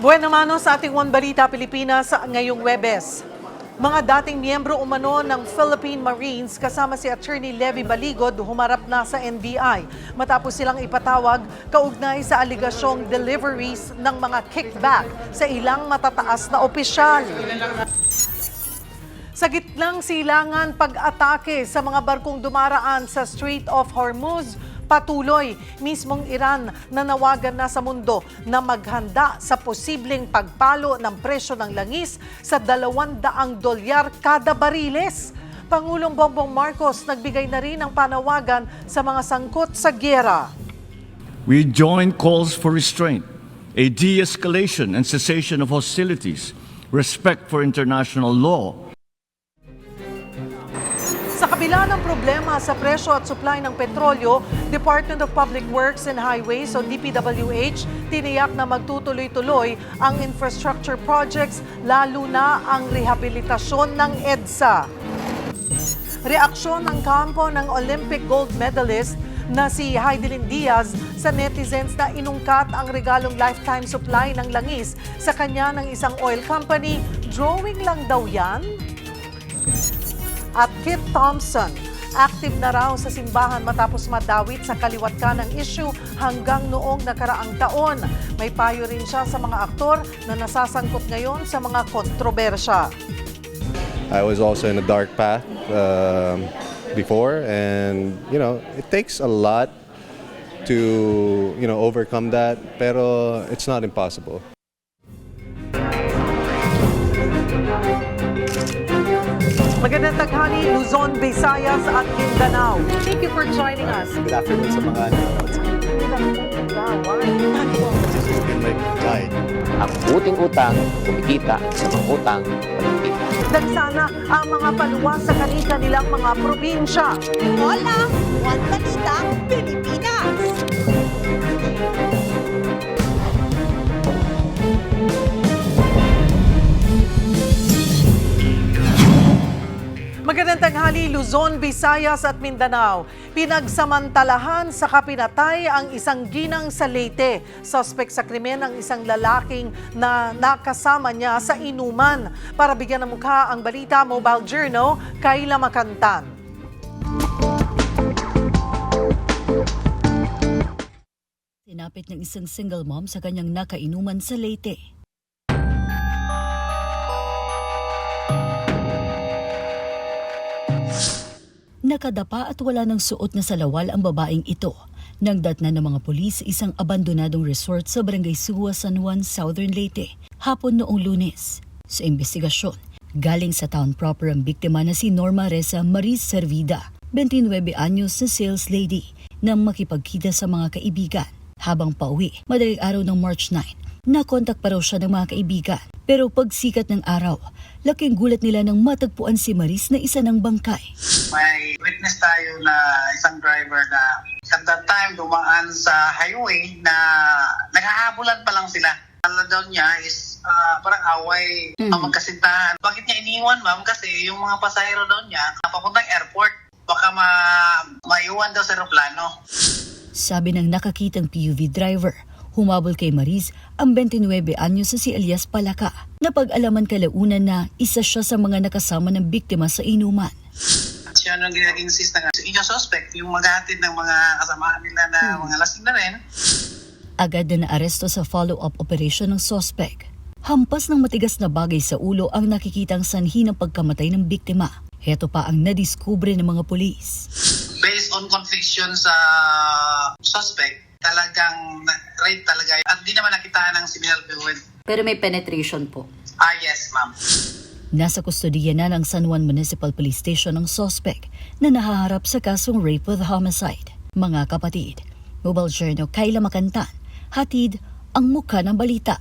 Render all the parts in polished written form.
Buwan naman sa ating One Balita Pilipinas ngayong Webes. Mga dating miyembro umano ng Philippine Marines kasama si Attorney Levy Baligod humarap na sa NBI matapos silang ipatawag kaugnay sa aligasyong deliveries ng mga kickback sa ilang matataas na opisyal. Sa gitnang silangan pag-atake sa mga barkong dumaraan sa Strait of Hormuz, patuloy mismong Iran nanawagan na sa mundo na maghanda sa posibleng pagpalo ng presyo ng langis sa $200 kada bariles. Pangulong Bongbong Marcos nagbigay na rin ng panawagan sa mga sangkot sa giyera. We join calls for restraint, a de-escalation and cessation of hostilities, respect for international law. Sa kabila ng problema sa presyo at supply ng petrolyo, Department of Public Works and Highways o DPWH tiniyak na magtutuloy-tuloy ang infrastructure projects lalo na ang rehabilitasyon ng EDSA. Reaksyon ng kampo ng Olympic gold medalist na si Heidelin Diaz sa netizens na inungkat ang regalong lifetime supply ng langis sa kanya ng isang oil company. Drawing lang daw yan? At Kit Thompson, active na raw sa simbahan matapos madawit sa kaliwat ka ng issue hanggang noong nakaraang taon. May payo rin siya sa mga aktor na nasasangkot ngayon sa mga kontrobersya. I was also in a dark path before, and it takes a lot to overcome that, pero it's not impossible. Magandang taghali, Luzon, Visayas at Mindanao. Thank you for joining us. Good afternoon sa mga Ang uting utang, kumikita sa mga utang, pagkikita. Dagsana ang mga paluwas sa kanilang mga probinsya. Hola! One Balita, Pilipinas! Magandang tanghali, Luzon, Visayas at Mindanao. Pinagsamantalahan sa kapinatay ang isang ginang sa Leyte. Suspect sa krimen ang isang lalaking na nakasama niya sa inuman. Para bigyan ng mukha ang balita, Mobile Journal, Kayla Makantan. Sinapit ng isang single mom sa kanyang nakainuman sa Leyte. Nakadapa at wala ng suot na salawal ang babaeng ito. Nang datnan ng mga pulis sa isang abandonadong resort sa Barangay Suwa, San Juan, Southern Leyte, hapon noong Lunes. Sa investigasyon, galing sa town proper ang biktima na si Norma Reza Mariz Servida, 29 anyos na sales lady, nang makipagkita sa mga kaibigan. Habang pauwi, madaling araw ng March 9, nakontak pa raw siya ng mga kaibigan. Pero pagsikat ng araw, laking gulat nila nang matagpuan si Mariz na isa ng bangkay. May witness tayo na isang driver na at that time dumaan sa highway na naghahabulan pa lang sila. Ano daw niya is parang away ang magkasintahan. Bakit niya iniwan, ma'am? Kasi yung mga pasahero daw niya napapuntang airport. Baka maiwan daw sa aeroplano. Sabi ng nakakitang PUV driver, humabol kay Mariz ang 29 anyos na si Elias Palaka. Napag-alaman kalaunan na isa siya sa mga nakasama ng biktima sa inuman. Siya nang ginag-insist na yung suspect, yung maghahatid ng mga kasamahan nila na mga lasing na rin. Agad na naaresto sa follow-up operation ng suspect. Hampas ng matigas na bagay sa ulo ang nakikitang sanhi ng pagkamatay ng biktima. Heto pa ang nadiskubre ng mga pulis. Based on conviction sa suspect, talagang rape talaga. At di naman nakitaan ng seminal fluid. Pero may penetration po. Yes, ma'am. Nasa kustodiya na ng San Juan Municipal Police Station ang suspect na nahaharap sa kasong rape with homicide. Mga kapatid, Mobile Journal, Kayla Makantan, hatid ang mukha ng balita.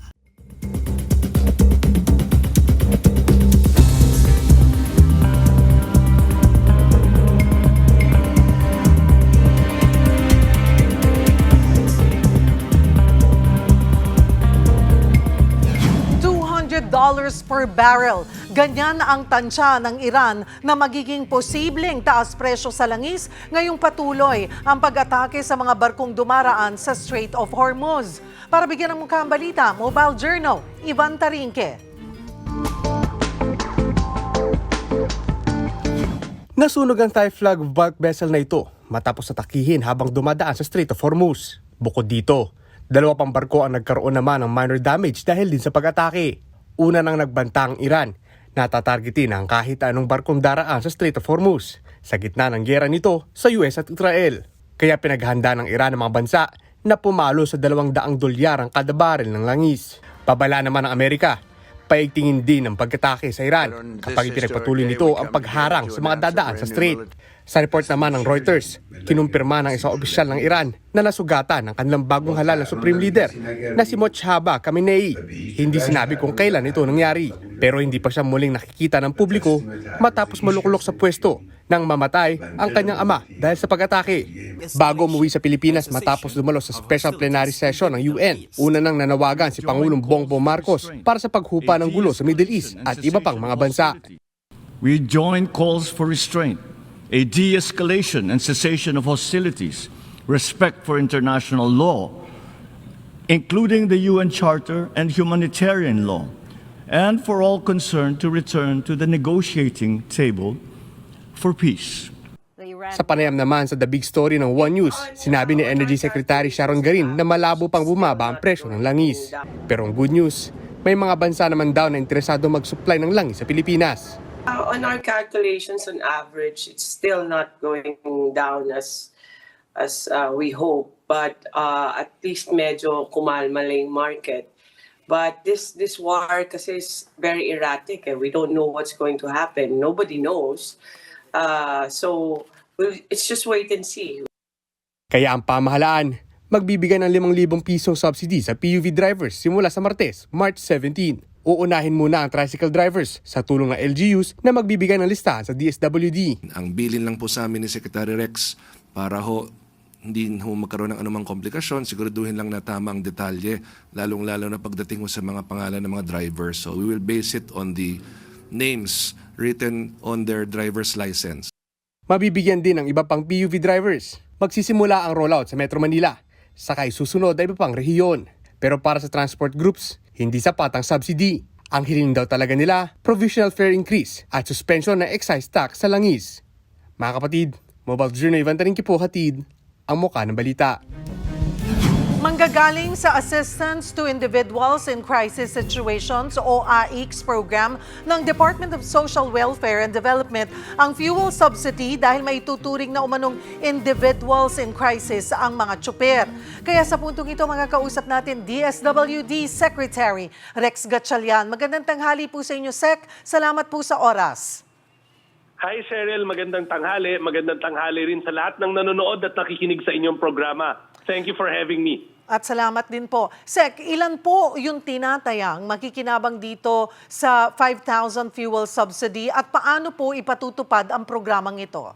per barrel. Ganyan ang tansya ng Iran na magiging posibleng taas presyo sa langis ngayong patuloy ang pag-atake sa mga barkong dumaraan sa Strait of Hormuz. Para bigyan ng mukha ang balita, Mobile Journal, Ivan Tarinque. Nasunog ang Thai flag bulk vessel na ito matapos atakihin habang dumadaan sa Strait of Hormuz. Bukod dito, 2 pang barko ang nagkaroon naman ng minor damage dahil din sa pag-atake. Una nang nagbanta ang Iran na tatargetin ang kahit anong barkong daraan sa Strait of Hormuz sa gitna ng giyera nito sa US at Israel. Kaya pinaghanda ng Iran ang mga bansa na pumalo sa $200 ang kada baril ng langis. Babala naman ng Amerika, paigtingin din ang pag-atake sa Iran kapag ipinagpatuloy nito ang pagharang sa mga dadaan sa strait. Sa report naman ng Reuters, kinumpirma ng isang opisyal ng Iran na nasugatan ng kanilang bagong halal na Supreme Leader na si Mojtaba Khamenei. Hindi sinabi kung kailan ito nangyari, pero hindi pa siya muling nakikita ng publiko matapos maluklok sa pwesto nang mamatay ang kanyang ama dahil sa pag-atake. Bago umuwi sa Pilipinas matapos dumalo sa special plenary session ng UN, una nang nanawagan si Pangulong Bongbong Marcos para sa paghupa ng gulo sa Middle East at iba pang mga bansa. We join calls for restraint, a de-escalation and cessation of hostilities, respect for international law, including the UN Charter and humanitarian law, and for all concerned to return to the negotiating table for peace. Sa panayam naman sa The Big Story ng One News, sinabi ni Energy Secretary Sharon Garin na malabo pang bumaba ang presyo ng langis. Pero ang good news, may mga bansa naman daw na interesado mag-supply ng langis sa Pilipinas. On our calculations, on average, it's still not going down as we hope, but at least medyo kumalma lang yung market. But this war kasi is very erratic, and we don't know what's going to happen. Nobody knows. So it's just wait and see. Kaya ang pamahalaan, magbibigay ng 5,000 pisong subsidy sa PUV drivers simula sa Martes, March 17. Uunahin muna ang tricycle drivers sa tulong ng LGUs na magbibigay ng listahan sa DSWD. Ang bilin lang po sa amin ni Secretary Rex para hindi magkaroon ng anumang komplikasyon, siguraduhin lang na tama ang detalye, lalong-lalo na pagdating sa mga pangalan ng mga drivers. So we will base it on the names written on their driver's license. Mabibigyan din ng iba pang PUV drivers. Magsisimula ang rollout sa Metro Manila, sakay susunod ay iba pang rehiyon. Pero para sa transport groups, hindi sapat ang subsidy. Ang hiling daw talaga nila, provisional fare increase at suspension ng excise tax sa langis. Mga kapatid, Mobile Journal Ivan Tarinque po hatid ang mukha ng balita. Manggagaling sa Assistance to Individuals in Crisis Situations o AICS program ng Department of Social Welfare and Development ang fuel subsidy dahil may tuturing na umanong individuals in crisis ang mga tsuper. Kaya sa puntong ito makakausap natin DSWD Secretary Rex Gatchalian. Magandang tanghali po sa inyo, Sec. Salamat po sa oras. Hi Cheryl, magandang tanghali. Magandang tanghali rin sa lahat ng nanonood at nakikinig sa inyong programa. Thank you for having me. At salamat din po. Sec, ilan po yung tinatayang makikinabang dito sa 5,000 fuel subsidy at paano po ipatutupad ang programang ito?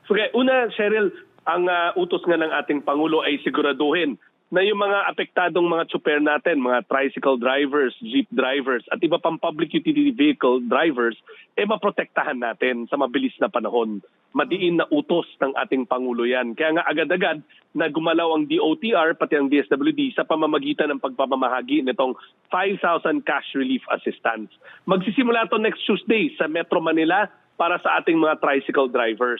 Okay, una Cheryl, ang utos nga ng ating Pangulo ay siguraduhin na yung mga apektadong mga tsuper natin, mga tricycle drivers, jeep drivers, at iba pang public utility vehicle drivers, maprotektahan natin sa mabilis na panahon. Madiin na utos ng ating Pangulo yan. Kaya nga agad-agad na gumalaw ang DOTR, pati ang DSWD, sa pamamagitan ng pagpapamahagi nitong 5,000 cash relief assistance. Magsisimula ito next Tuesday sa Metro Manila para sa ating mga tricycle drivers.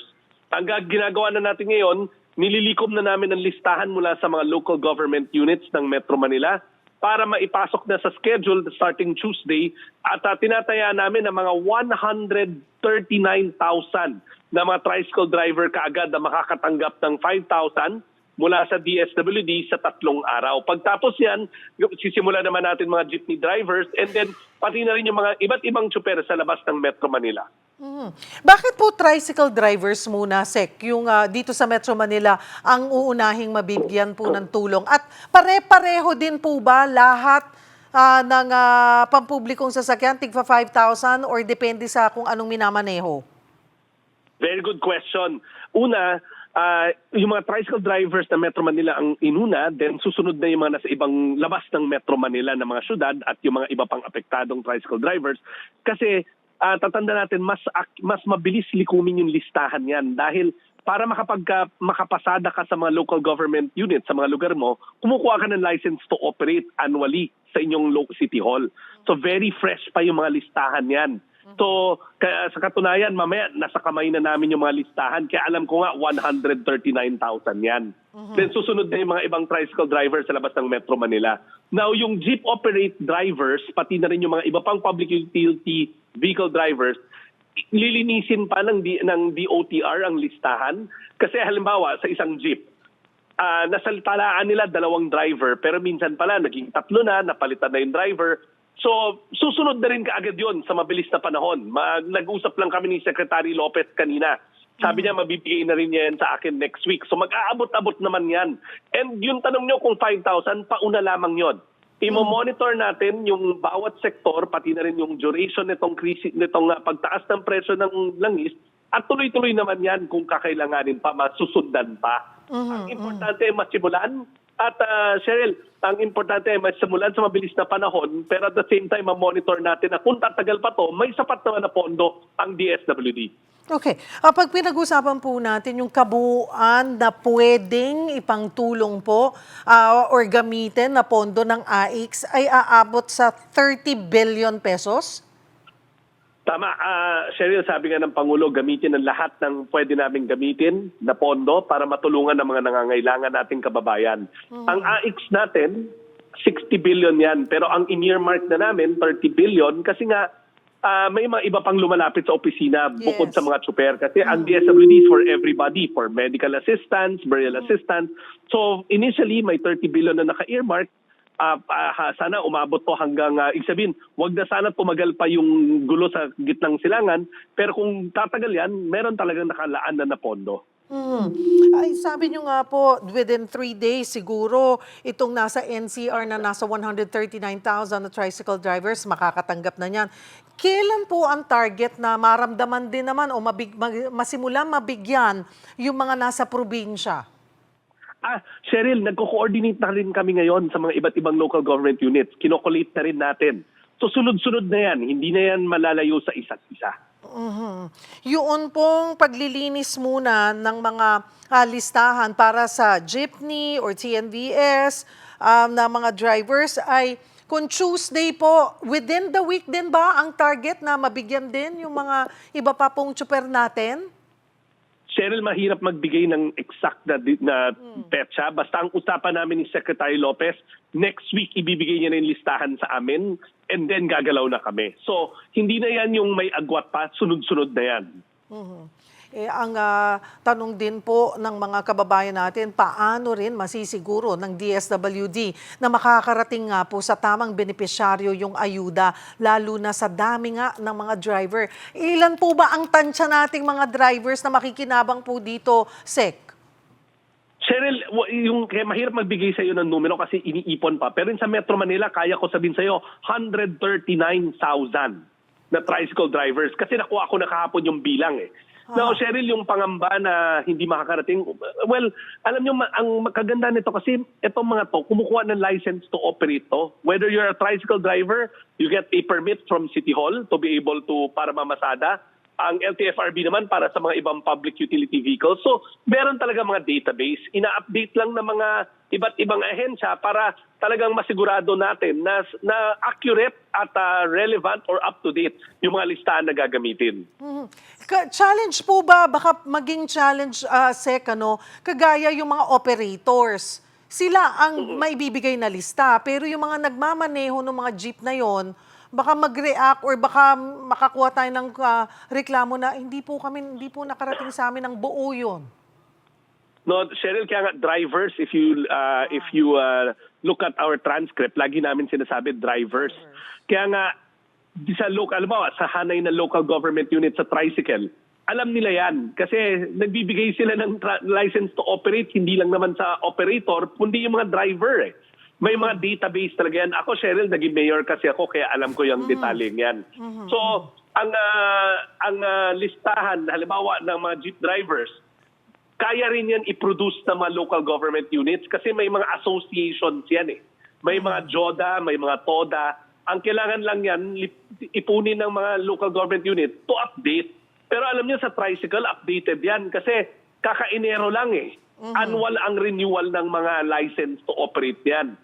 Ang ginagawa na natin ngayon, nililikom na namin ang listahan mula sa mga local government units ng Metro Manila para maipasok na sa schedule starting Tuesday at tinataya namin ang mga 139,000 na mga tricycle driver kaagad na makakatanggap ng 5,000 mula sa DSWD sa 3 araw. Pagtapos yan, sisimula naman natin mga jeepney drivers and then pati na rin yung mga iba't ibang tsuper sa labas ng Metro Manila. Bakit po tricycle drivers muna, Sec, yung dito sa Metro Manila ang uunahing mabibigyan po ng tulong? At pare-pareho din po ba lahat ng pampublikong sasakyan, tigpa 5,000 or depende sa kung anong minamaneho? Very good question. Una, yung mga tricycle drivers na Metro Manila ang inuna, then susunod na yung mga nasa ibang labas ng Metro Manila na mga syudad at yung mga iba pang apektadong tricycle drivers. Kasi tatanda natin, mas mabilis likumin yung listahan yan dahil para makapasada ka sa mga local government units sa mga lugar mo, kumukuha ka ng license to operate annually sa inyong local city hall. So very fresh pa yung mga listahan yan. So sa katunayan, mamaya nasa kamay na namin yung mga listahan. Kaya alam ko nga, 139,000 yan. Then susunod na yung mga ibang tricycle drivers sa labas ng Metro Manila. Now yung jeep operate drivers, pati na rin yung mga iba pang public utility vehicle drivers, lilinisin pa ng DOTR ang listahan. Kasi halimbawa, sa isang jeep, nasaltalaan nila 2 driver, pero minsan pala naging 3 na, napalitan na yung driver. So, susunod na rin kaagad yun sa mabilis na panahon. Nag-usap lang kami ni Secretary Lopez kanina. Sabi niya, mabibigay na rin yan sa akin next week. So, mag-aabot-abot naman yan. And yung tanong nyo kung 5,000, pauna lamang yon. Imo-monitor natin yung bawat sektor, pati na rin yung duration nitong pagtaas ng presyo ng langis, at tuloy-tuloy naman yan kung kakailanganin pa, masusundan pa. Ang importante ay masimulan. At Cheryl, ang importante ay masimulan sa mabilis na panahon, pero at the same time, ma-monitor natin na kung tatagal pa to, may sapat naman na pondo ang DSWD. Okay. Pag pinag-usapan po natin yung kabuuan na pwedeng ipangtulong po or gamitin na pondo ng AIX ay aabot sa 30 billion pesos? Tama. Cheryl, sabi nga ng Pangulo, gamitin ang lahat ng pwede namin gamitin na pondo para matulungan ang mga nangangailangan nating kababayan. Ang AIX natin, 60 billion yan. Pero ang in-earmark na namin, 30 billion, kasi nga may mga iba pang lumalapit sa opisina bukod sa mga tsuper. Kasi ang DSWD is for everybody, for medical assistance, burial assistance. So initially, may 30 billion na naka-earmark. Sana umabot to hanggang, sabihin, wag na sana tumagal pa yung gulo sa gitnang silangan. Pero kung tatagal yan, meron talagang nakalaan na pondo. Ay, sabi nyo nga po, within 3 days siguro, itong nasa NCR na nasa 139,000 na tricycle drivers, makakatanggap na niyan. Kailan po ang target na maramdaman din naman o masimulan mabigyan yung mga nasa probinsya? Cheryl, nagko-coordinate na rin kami ngayon sa mga iba't ibang local government units. Kinokolate na rin natin. So sunod-sunod na yan. Hindi na yan malalayo sa isa't isa. Yun pong paglilinis muna ng mga listahan para sa jeepney or TNVS na mga drivers ay kung Tuesday po, within the week din ba ang target na mabigyan din yung mga iba pa pong tsuper natin? Cheryl, mahirap magbigay ng exact na petsa. Basta ang usapan namin ni Secretary Lopez, next week ibibigay niya na yung listahan sa amin and then gagalaw na kami. So, hindi na yan yung may agwat pa, sunod-sunod na yan. Ang tanong din po ng mga kababayan natin, paano rin masisiguro ng DSWD na makakarating nga po sa tamang benepisyaryo yung ayuda, lalo na sa dami nga ng mga driver. Ilan po ba ang tansya nating mga drivers na makikinabang po dito, Sec? Cheryl, kaya mahirap magbigay sa iyo ng numero kasi iniipon pa. Pero sa Metro Manila, kaya ko sabihin sa iyo, 139,000 na tricycle drivers. Kasi nakuha ko na kahapon yung bilang eh. Now, Cheryl, yung pangamba na hindi makakarating, well, alam nyo, ang kaganda nito kasi itong mga to, kumukuha ng license to operate to. Whether you're a tricycle driver, you get a permit from City Hall to be able to, para mamasada. Ang LTFRB naman para sa mga ibang public utility vehicles. So, meron talaga mga database. Ina-update lang ng mga iba't ibang ahensya para talagang masigurado natin na accurate at relevant or up-to-date yung mga listahan na gagamitin. Challenge po ba? Baka maging challenge, Sec, kagaya yung mga operators. Sila ang may bibigay na lista. Pero yung mga nagmamaneho ng mga jeep na yon, baka mag-react or baka makakuha tayo ng reklamo na hindi po nakarating sa amin ng buo yun. No, Cheryl, kaya nga drivers, if you look at our transcript, lagi namin sinasabi drivers. Kaya nga sa local, sa hanay na local government unit sa tricycle, alam nila yan kasi nagbibigay sila ng license to operate, hindi lang naman sa operator, kundi yung mga driver eh. May mga database talaga yan. Ako, Cheryl, naging mayor kasi ako, kaya alam ko yung detaling yan. So, ang listahan, halimbawa ng mga jeep drivers, kaya rin yan i-produce ng mga local government units kasi may mga associations yan eh. May mga JODA, may mga TODA. Ang kailangan lang yan, ipunin ng mga local government unit to update. Pero alam niyo sa tricycle, updated yan kasi kaka-Enero lang eh. Annual ang renewal ng mga license to operate yan.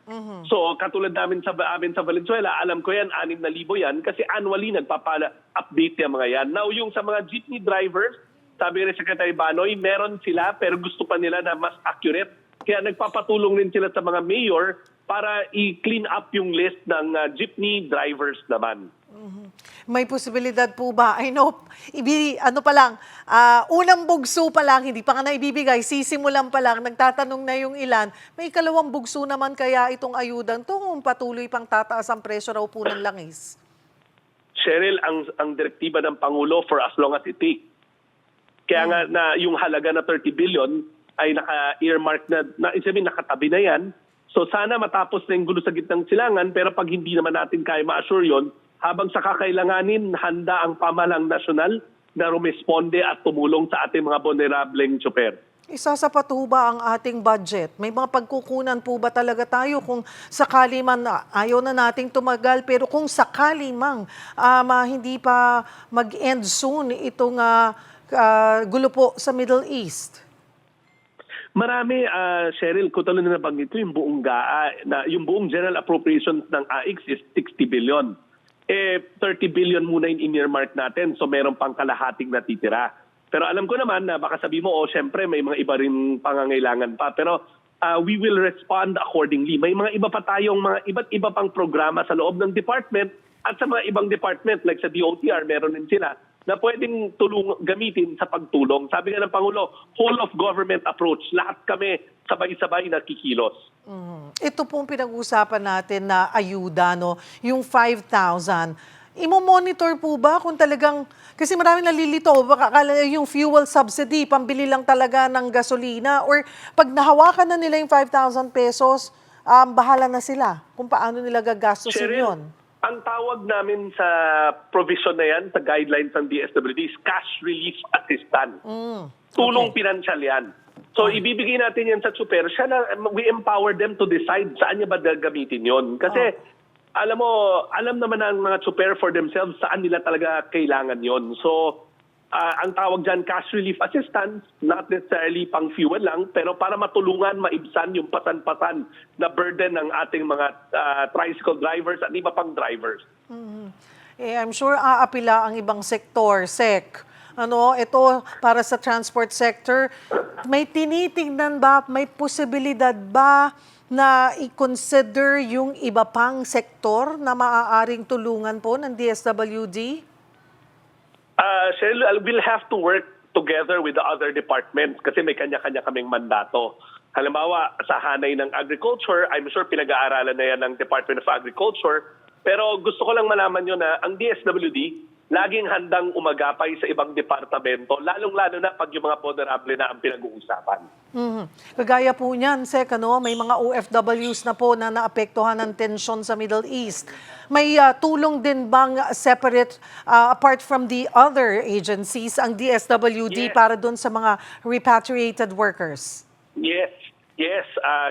So katulad amin sa Valenzuela, alam ko yan, 6,000 yan kasi annually nagpapa-update yung mga yan. Now yung sa mga jeepney drivers, sabi rin Secretary Banoy, meron sila pero gusto pa nila na mas accurate. Kaya nagpapatulong rin sila sa mga mayor para i-clean up yung list ng jeepney drivers naman. May posibilidad po ba? I know, unang bugso pa lang, hindi pa nga naibibigay, sisimulan pa lang, nagtatanong na yung ilan, may ikalawang bugso naman kaya itong ayudan to kung patuloy pang tataas ang presyo raw po ng langis? Cheryl, ang direktiba ng Pangulo for as long as it takes. Kaya nga na yung halaga na 30 billion ay naka-earmark nakatabi na yan. So sana matapos na yung gulo sa gitnang silangan, pero pag hindi naman natin kaya ma-assure yun, habang sa kakailanganin, handa ang pamahalang nasyonal na rumisponde at tumulong sa ating mga vulnerableng tsoper. Isasapat ho ba ang ating budget? May mga pagkukunan po ba talaga tayo kung sakali man ayaw na nating tumagal, pero kung sakali mang hindi pa mag-end soon itong gulo po sa Middle East? Marami, Cheryl, kung talo na nabanggit ko, yung buong GAA, yung buong general appropriations ng AIX is 60 billion. 30 billion muna yung in-earmark natin, so meron pang kalahating natitira. Pero alam ko naman na baka sabi mo, syempre may mga iba rin pangangailangan pa. Pero we will respond accordingly. May mga iba pa tayong mga iba't iba pang programa sa loob ng department at sa mga ibang department like sa DOTR, meron din sila na pwedeng gamitin sa pagtulong. Sabi nga ng Pangulo, whole of government approach. Lahat kami sabay-sabay na kikilos. Ito pong pinag-uusapan natin na ayuda, no? Yung 5,000. Imo-monitor po ba kung talagang, kasi maraming nalilito, baka akala yung fuel subsidy, pambili lang talaga ng gasolina, or pag nahawakan na nila yung 5,000 pesos, bahala na sila kung paano nila gagastusin yun. Ang tawag namin sa provision na yan, sa guidelines ng DSWD, is cash relief assistance. Tulong pinansyal yan. So ibibigay natin yan sa super. We empower them to decide saan niya ba gagamitin yon. Kasi alam naman ang mga super for themselves saan nila talaga kailangan yon. So ang tawag dyan, cash relief assistance, not necessarily pang fuel lang, pero para matulungan, maibsan yung pasan-pasan na burden ng ating mga tricycle drivers at iba pang drivers. I'm sure aapila ang ibang sektor, SEC. Ito para sa transport sector, may tinitingnan ba, may posibilidad ba na i-consider yung iba pang sektor na maaaring tulungan po ng DSWD? Cheryl, we'll have to work together with the other departments kasi may kanya-kanya kaming mandato. Halimbawa, sa hanay ng agriculture, I'm sure pinag-aaralan na yan ng Department of Agriculture. Pero gusto ko lang malaman nyo na ang DSWD, laging handang umagapay sa ibang departamento, lalong-lalo na pag yung mga vulnerable na ang pinag-uusapan. Kagaya po niyan, Sek, may mga OFWs na po na naapektuhan ng tensyon sa Middle East. May tulong din bang separate, apart from the other agencies, ang DSWD para doon sa mga repatriated workers? Yes,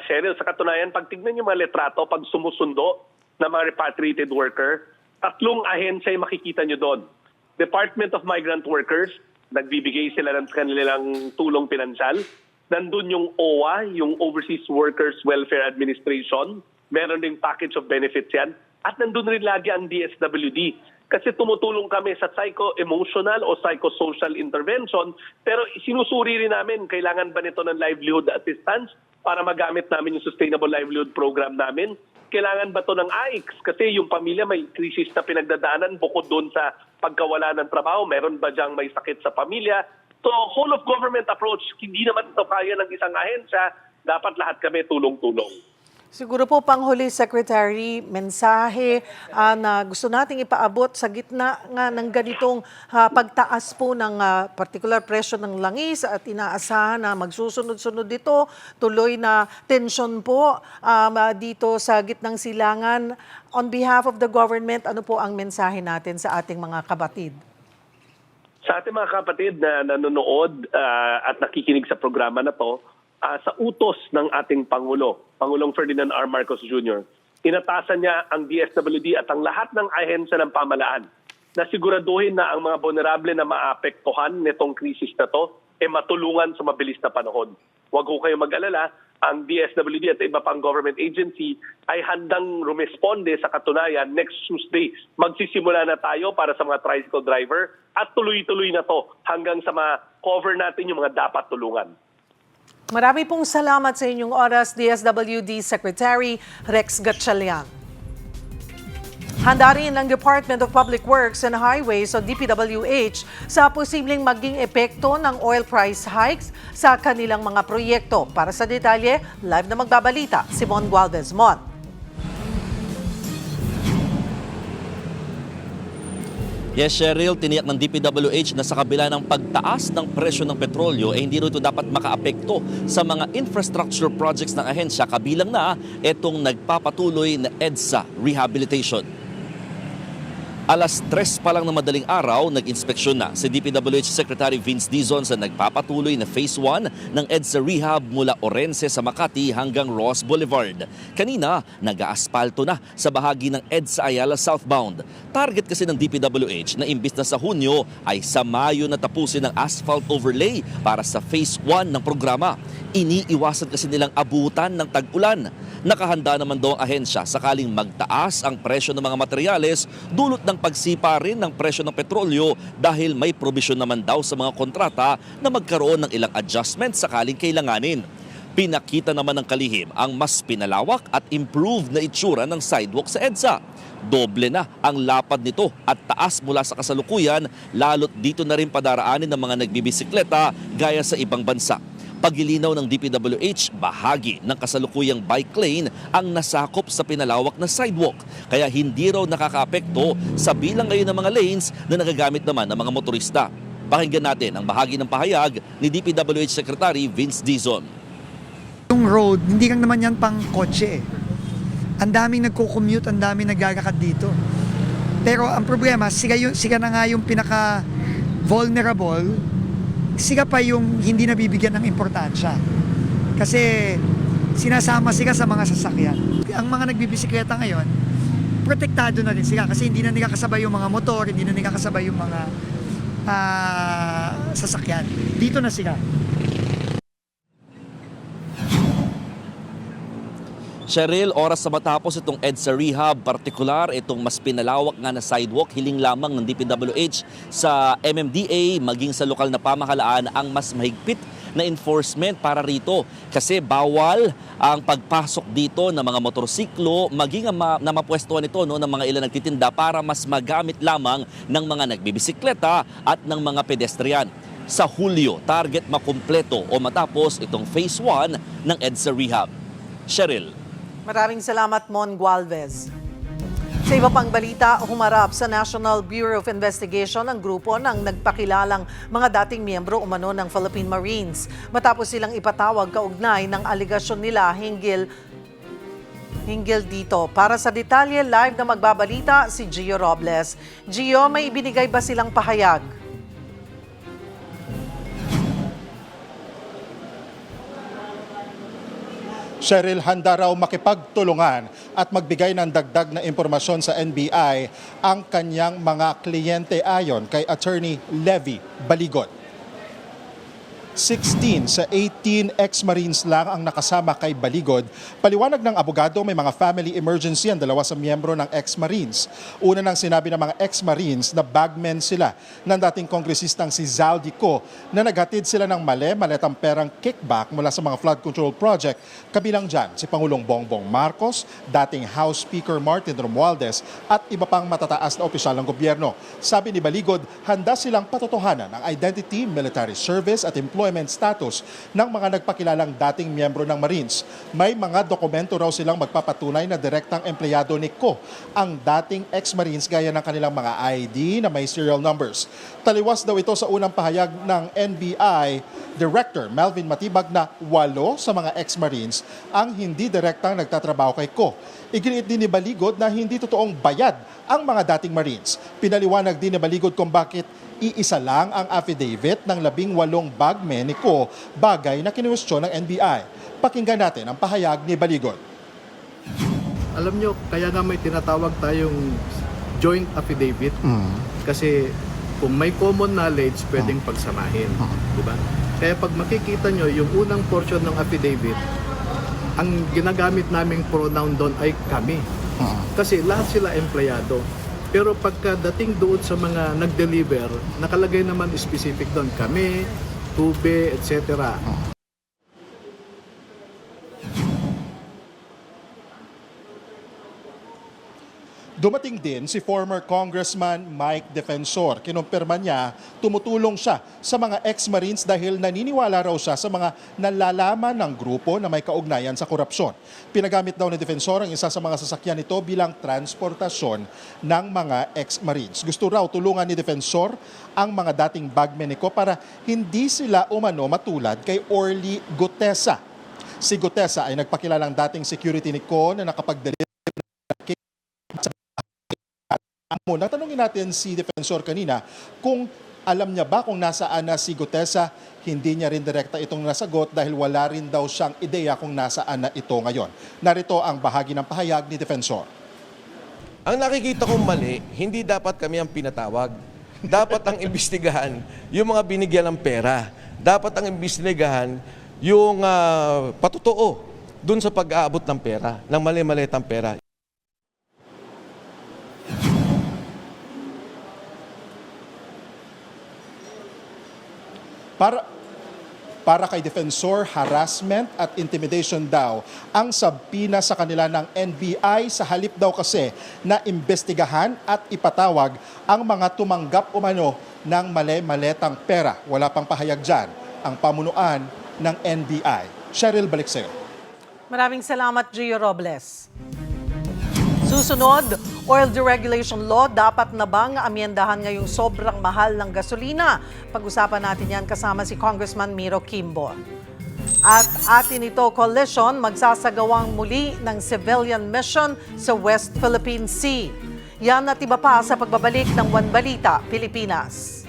Cheryl, sa katunayan, pag tignan yung mga litrato, pag sumusundo na mga repatriated worker, 3 ahensya yung makikita nyo doon. Department of Migrant Workers, nagbibigay sila ng kanilang tulong pinansyal. Nandun yung OWA, yung Overseas Workers Welfare Administration. Meron ding package of benefits yan. At nandun rin lagi ang DSWD. Kasi tumutulong kami sa psycho-emotional o psychosocial intervention. Pero sinusuri rin namin, kailangan ba nito ng livelihood assistance para magamit namin yung Sustainable Livelihood Program namin? Kailangan ba to ng AIX? Kasi yung pamilya may krisis na pinagdadaanan bukod doon sa pagkawala ng trabaho. Meron ba diyang may sakit sa pamilya? So, whole of government approach, hindi naman ito kaya ng isang ahensya. Dapat lahat kami tulong-tulong. Siguro po, Panghuli Secretary, mensahe na gusto nating ipaabot sa gitna nga ng ganitong pagtaas po ng particular presyo ng langis at inaasahan na magsusunod-sunod dito, tuloy na tension po dito sa gitnang silangan. On behalf of the government, ano po ang mensahe natin sa ating mga kabatid? Sa ating mga kapatid na nanonood at nakikinig sa programa na to, sa utos ng ating Pangulong Ferdinand R. Marcos Jr., inatasan niya ang DSWD at ang lahat ng ahensya ng pamahalaan na siguraduhin na ang mga vulnerable na maapektuhan nitong krisis na to matulungan sa mabilis na panahon. Huwag ho kayong mag-alala, ang DSWD at iba pang government agency ay handang rumesponde sa katunayan next Tuesday. Magsisimula na tayo para sa mga tricycle driver at tuloy-tuloy na to hanggang sa ma-cover natin yung mga dapat tulungan. Marami pong salamat sa inyong oras, DSWD Secretary Rex Gatchalian. Handa rin ng Department of Public Works and Highways o DPWH sa posibleng maging epekto ng oil price hikes sa kanilang mga proyekto. Para sa detalye, live na magbabalita si Mon Gualvez. Mon. Yes, Cheryl, tiniyak ng DPWH na sa kabila ng pagtaas ng presyo ng petrolyo, hindi ito dapat makaapekto sa mga infrastructure projects ng ahensya, kabilang na itong nagpapatuloy na EDSA rehabilitation. Alas 3 pa lang ng madaling araw, nag-inspeksyon na si DPWH Secretary Vince Dizon sa nagpapatuloy na Phase 1 ng EDSA Rehab mula Orense sa Makati hanggang Ross Boulevard. Kanina, nag-aaspalto na sa bahagi ng EDSA Ayala southbound. Target kasi ng DPWH na imbis na sa Hunyo ay sa Mayo na tapusin ang asphalt overlay para sa Phase 1 ng programa. Iniiwasan kasi nilang abutan ng tag-ulan. Nakahanda naman daw ang ahensya sakaling magtaas ang presyo ng mga materyales dulot ng pagsipa rin ng presyo ng petrolyo dahil may probisyon naman daw sa mga kontrata na magkaroon ng ilang adjustment sakaling kailanganin. Pinakita naman ng kalihim ang mas pinalawak at improved na itsura ng sidewalk sa EDSA. Doble na ang lapad nito at taas mula sa kasalukuyan, lalo't dito na rin padaraanin ng mga nagbibisikleta gaya sa ibang bansa. Pagilinaw ng DPWH, bahagi ng kasalukuyang bike lane ang nasakop sa pinalawak na sidewalk. Kaya hindi raw nakakaapekto sa bilang ngayon ng mga lanes na nagagamit naman ng mga motorista. Pakinggan natin ang bahagi ng pahayag ni DPWH Secretary Vince Dizon. Yung road, hindi lang naman yan pang kotse. Ang daming nagko-commute, ang daming naglalakad dito. Pero ang problema, sila na nga yung pinaka-vulnerable, sila pa yung hindi nabibigyan ng importansya. Kasi sinasama sila sa mga sasakyan. Ang mga nagbibisikleta ngayon, protektado na rin sila kasi hindi na nila kasabay yung mga motor, hindi na nila kasabay yung mga sasakyan. Dito na sila. Cheryl, oras sa matapos itong EDSA Rehab, partikular itong mas pinalawak nga na sidewalk, hiling lamang ng DPWH sa MMDA maging sa lokal na pamahalaan ang mas mahigpit na enforcement para rito. Kasi bawal ang pagpasok dito ng mga motorsiklo, maging na mapwestuhan ito ng mga ilan nagtitinda para mas magamit lamang ng mga nagbibisikleta at ng mga pedestrian. Sa Hulyo, target makumpleto o matapos itong Phase 1 ng EDSA Rehab. Cheryl. Maraming salamat, Mon Gualvez. Sa iba pang balita, humarap sa National Bureau of Investigation ang grupo ng nagpakilalang mga dating miyembro umano ng Philippine Marines. Matapos silang ipatawag kaugnay ng aligasyon nila hinggil dito. Para sa detalye, live na magbabalita si Gio Robles. Gio, may ibinigay ba silang pahayag? Cheryl, handa raw makipagtulungan at magbigay ng dagdag na impormasyon sa NBI ang kanyang mga kliyente ayon kay Attorney Levy Baligot. 16 sa 18 ex-Marines lang ang nakasama kay Baligod. Paliwanag ng abogado, may mga family emergency ang dalawa sa miyembro ng ex-Marines. Una nang sinabi ng mga ex-Marines na bagmen sila ng dating kongresistang si Zaldico na naghatid sila ng maletang perang kickback mula sa mga flood control project. Kabilang dyan si Pangulong Bongbong Marcos, dating House Speaker Martin Romualdez at iba pang matataas na opisyal ng gobyerno. Sabi ni Baligod, handa silang patotohanan ang identity, military service at employment status ng mga nagpakilalang dating miyembro ng Marines. May mga dokumento raw silang magpapatunay na direktang empleyado ni Ko ang dating ex-Marines gaya ng kanilang mga ID na may serial numbers. Taliwas daw ito sa unang pahayag ng NBI Director Melvin Matibag na 8 sa mga ex-Marines ang hindi direktang nagtatrabaho kay Ko. Iginiit din ni Baligod na hindi totoong bayad ang mga dating Marines. Pinaliwanag din ni Baligod kung bakit Iisa lang ang affidavit ng 18 bagmen ni Ko, bagay na kinuwestiyon ng NBI. Pakinggan natin ang pahayag ni Baligod. Alam nyo, kaya nga may tinatawag tayong joint affidavit. Kasi kung may common knowledge, pwedeng pagsamahin. Diba? Kaya pag makikita nyo, yung unang portion ng affidavit, ang ginagamit naming pronoun doon ay kami. Kasi lahat sila empleyado. Pero pagkadating doon sa mga nag-deliver, nakalagay naman specific doon, kami, tube, etc. Dumating din si former Congressman Mike Defensor. Kinumpirma niya, tumutulong siya sa mga ex-Marines dahil naniniwala raw siya sa mga nalalaman ng grupo na may kaugnayan sa korupsyon. Pinagamit daw ni Defensor ang isa sa mga sasakyan nito bilang transportasyon ng mga ex-Marines. Gusto raw tulungan ni Defensor ang mga dating bagmen ni Ko para hindi sila umano matulad kay Orly Gutesa. Si Gutesa ay nagpakilalang dating security ni Ko na nakapag-deliver muna. Tanungin natin si Defensor kanina kung alam niya ba kung nasaan na si Gutesa. Hindi niya rin direkta itong nasagot dahil wala rin daw siyang ideya kung nasaan na ito ngayon. Narito ang bahagi ng pahayag ni Defensor. Ang nakikita kong mali, hindi dapat kami ang pinatawag. Dapat ang imbestigahan yung mga binigyan ng pera. Dapat ang imbestigahan yung patutuo dun sa pag-aabot ng pera, ng mali-malitang pera. Para kay Defensor, harassment at intimidation daw ang sabpina sa kanila ng NBI sa halip daw kasi na imbestigahan at ipatawag ang mga tumanggap umano ng mali-maletang pera. Wala pang pahayag dyan ang pamunuan ng NBI. Cheryl, balik sa'yo. Maraming salamat, Gio Robles. Susunod, oil deregulation law, dapat na bang amyendahan ngayong sobrang mahal ng gasolina? Pag-usapan natin yan kasama si Congressman Miro Kimbo. At atin ito, coalition, magsasagawang muli ng civilian mission sa West Philippine Sea. Yan at iba pa sa pagbabalik ng One Balita, Pilipinas.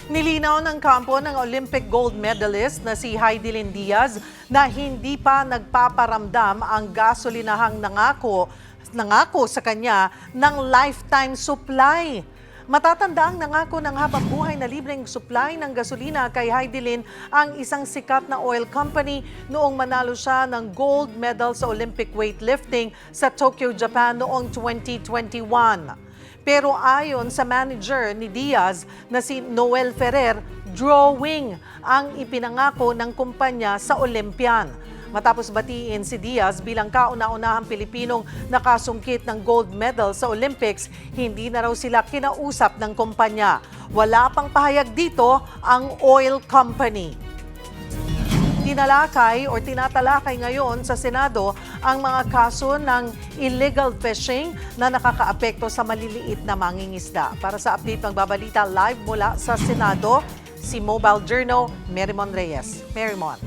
Nilinaw ng kampo ng Olympic gold medalist na si Hidilyn Diaz na hindi pa nagpaparamdam ang gasolinahang nangako sa kanya ng lifetime supply. Matatanda ang nangako ng habang buhay na libreng supply ng gasolina kay Hidilyn ang isang sikat na oil company noong manalo siya ng gold medal sa Olympic weightlifting sa Tokyo, Japan noong 2021. Pero ayon sa manager ni Diaz na si Noel Ferrer, drawing ang ipinangako ng kumpanya sa Olympian. Matapos batiin si Diaz bilang kauna-unahang Pilipinong nakasungkit ng gold medal sa Olympics, hindi na raw sila kinausap ng kumpanya. Wala pang pahayag dito ang oil company. Tinalakay o tinatalakay ngayon sa Senado ang mga kaso ng illegal fishing na nakakaapekto sa maliliit na mangingisda. Para sa update ng Babalita live mula sa Senado, si Mobile Journal, Merimon Reyes. Merimon.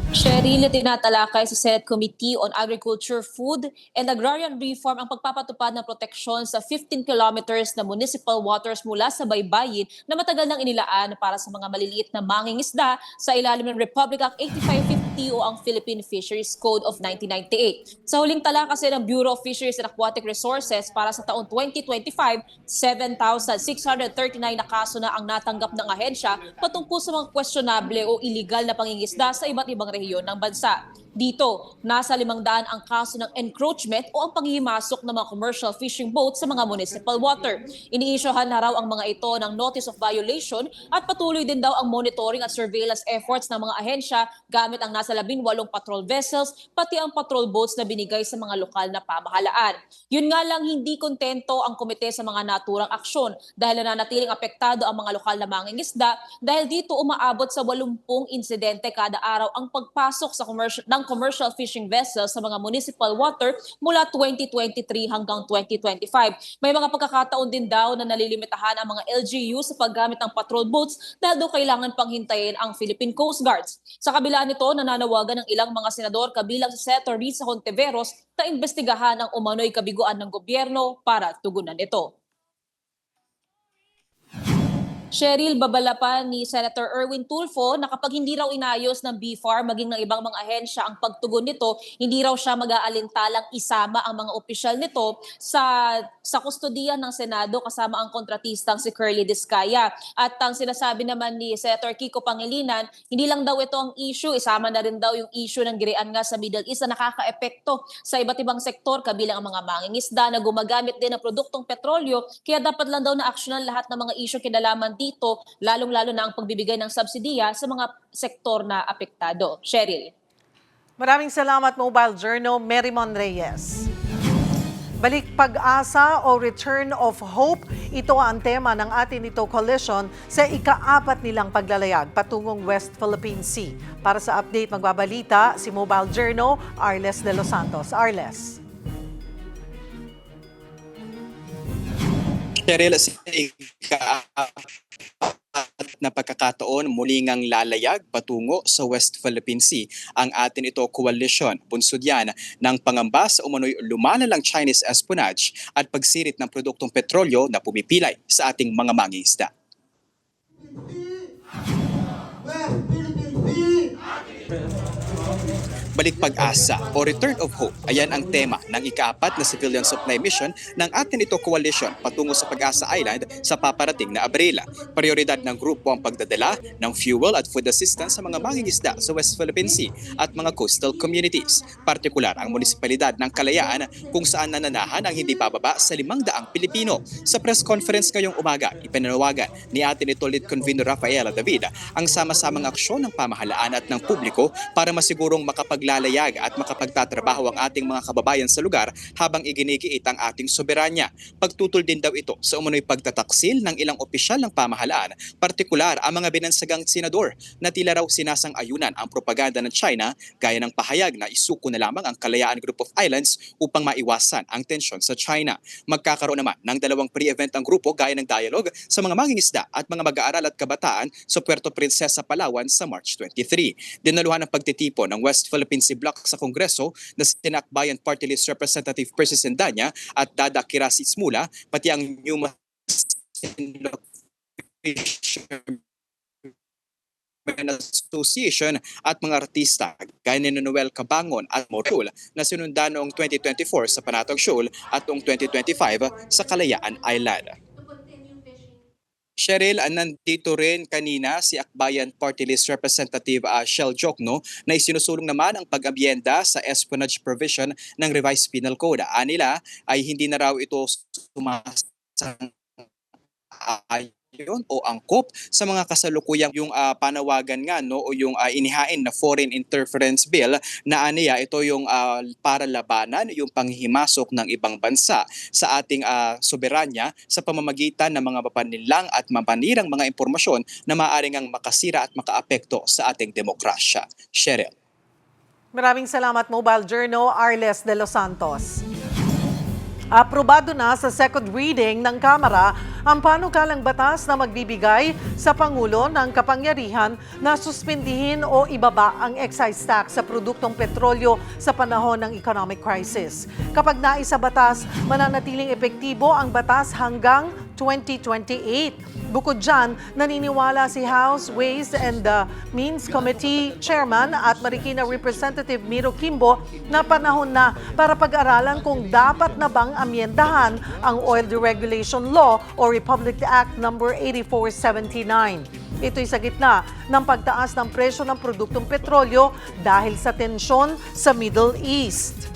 Cheryl, tinatalakay sa Senate Committee on Agriculture, Food and Agrarian Reform ang pagpapatupad ng proteksyon sa 15 kilometers na municipal waters mula sa baybayin na matagal nang inilaan para sa mga maliliit na mangingisda sa ilalim ng Republic Act 8550 o ang Philippine Fisheries Code of 1998. Sa huling tala kasi ng Bureau of Fisheries and Aquatic Resources para sa taong 2025, 7,639 na kaso na ang natanggap ng ahensya patungkol sa mga questionable o illegal na pangingisda sa iba't ibang rehiyon ng bansa. Dito, nasa 500 ang kaso ng encroachment o ang panghihimasok ng mga commercial fishing boats sa mga municipal water. Iniisyohan na raw ang mga ito ng notice of violation at patuloy din daw ang monitoring at surveillance efforts ng mga ahensya gamit ang nasa 18 patrol vessels pati ang patrol boats na binigay sa mga lokal na pamahalaan. Yun nga lang, hindi kontento ang komite sa mga naturang aksyon dahil nananatiling apektado ang mga lokal na mangingisda dahil dito umaabot sa 80 insidente kada araw ang pagpasok sa commercial fishing vessels sa mga municipal water mula 2023 hanggang 2025. May mga pagkakataon din daw na nalilimitahan ang mga LGU sa paggamit ng patrol boats dahil daw kailangan pang hintayin ang Philippine Coast Guards. Sa kabila nito, nananawagan ng ilang mga senador kabilang si Senator Risa Hontiveros na imbestigahan ang umano'y kabiguan ng gobyerno para tugunan ito. Cheryl, babala pa ni Senator Erwin Tulfo na kapag hindi raw inayos ng BFAR maging ng ibang mga ahensya ang pagtugon nito, hindi raw siya mag-aalintalang isama ang mga opisyal nito sa kustodiya ng Senado kasama ang kontratistang si Curly Discaya. At ang sinasabi naman ni Senator Kiko Pangilinan, hindi lang daw ito ang issue, isama na rin daw yung issue ng girian nga sa Middle East na nakaka-epekto sa iba't ibang sektor kabilang ang mga mangingisda na gumagamit din ng produktong petrolyo, kaya dapat lang daw na aksyonan lahat ng mga issue kinalaman dito, lalong-lalo na ang pagbibigay ng subsidiya sa mga sektor na apektado. Cheryl. Maraming salamat, Mobile Journal, Merymon Reyes. Balik pag-asa o Return of Hope, ito ang tema ng atin ito coalition sa ika-4 nilang paglalayag patungong West Philippine Sea. Para sa update, magbabalita si Mobile Journal, Arles de los Santos. Arles. Cheryl, sa na pagkakataon muli ngang lalayag patungo sa West Philippine Sea ang atin ito coalition. Bunsod yan ng pangamba sa umano'y lumalalang Chinese espionage at pagsirit ng produktong petrolyo na pumipilay sa ating mga mangingisda. Balik pag-asa o Return of Hope, ayan ang tema ng ika-4 na civilian supply mission ng atin ito coalition patungo sa Pag-asa Island sa paparating na Abril. Prioridad ng grupo ang pagdadala ng fuel at food assistance sa mga mangingisda sa West Philippine Sea at mga coastal communities. Partikular ang munisipalidad ng Kalayaan kung saan nananahan ang hindi bababa sa 500 Pilipino. Sa press conference ngayong umaga, ipinanawagan ni atin ito Lead Convener Rafaela David ang sama-samang aksyon ng pamahalaan at ng publiko para masigurong makapaglalayag at makapagtatrabaho ang ating mga kababayan sa lugar habang iginigiit ang ating soberanya. Pagtutol din daw ito sa umano'y pagtataksil ng ilang opisyal ng pamahalaan, partikular ang mga binansagang senador na tila raw sinasang-ayunan ang propaganda ng China gaya ng pahayag na isuko na lamang ang Kalayaan Group of Islands upang maiwasan ang tensyon sa China. Magkakaroon naman ng 2 pre-event ang grupo gaya ng dialogue sa mga mangingisda at mga mag-aaral at kabataan sa Puerto Princesa, Palawan sa March 23. Dinaluhan ng pagtitipon ng West Philippine Sea Block sa Kongreso na Sinakbayan Party List Representative Percy Sendanya at Dada Kirasi Smula, pati ang New Association at mga artista gaya ni Noel Cabangon at Morul na sinunda noong 2024 sa Panatag Shoal at noong 2025 sa Kalayaan Island. Cheryl, nandito rin kanina si Akbayan Party List Representative Shell Jokno na isinusulong naman ang pag-abyenda sa espionage provision ng Revised Penal Code. Anila ay hindi na raw ito sumasang-ayon o angkop sa mga kasalukuyang yung panawagan nga no o yung inihain na Foreign Interference Bill na aniya ito yung para labanan yung panghihimasok ng ibang bansa sa ating soberanya sa pamamagitan ng mga mapaninlang at mapanirang mga impormasyon na maaaring ang makasira at makaapekto sa ating demokrasya. Cheryl. Maraming salamat, Mobile Journal, Arles de los Santos. Aprobado na sa second reading ng Kamara ang panukalang batas na magbibigay sa Pangulo ng kapangyarihan na suspindihin o ibaba ang excise tax sa produktong petrolyo sa panahon ng economic crisis. Kapag naisa batas, mananatiling epektibo ang batas hanggang 2028. Bukod dyan, naniniwala si House Ways and Means Committee Chairman at Marikina Representative Miro Kimbo na panahon na para pag-aralan kung dapat na bang amyendahan ang Oil Deregulation Law o Republic Act No. 8479. Ito'y sa gitna ng pagtaas ng presyo ng produktong petrolyo dahil sa tensyon sa Middle East.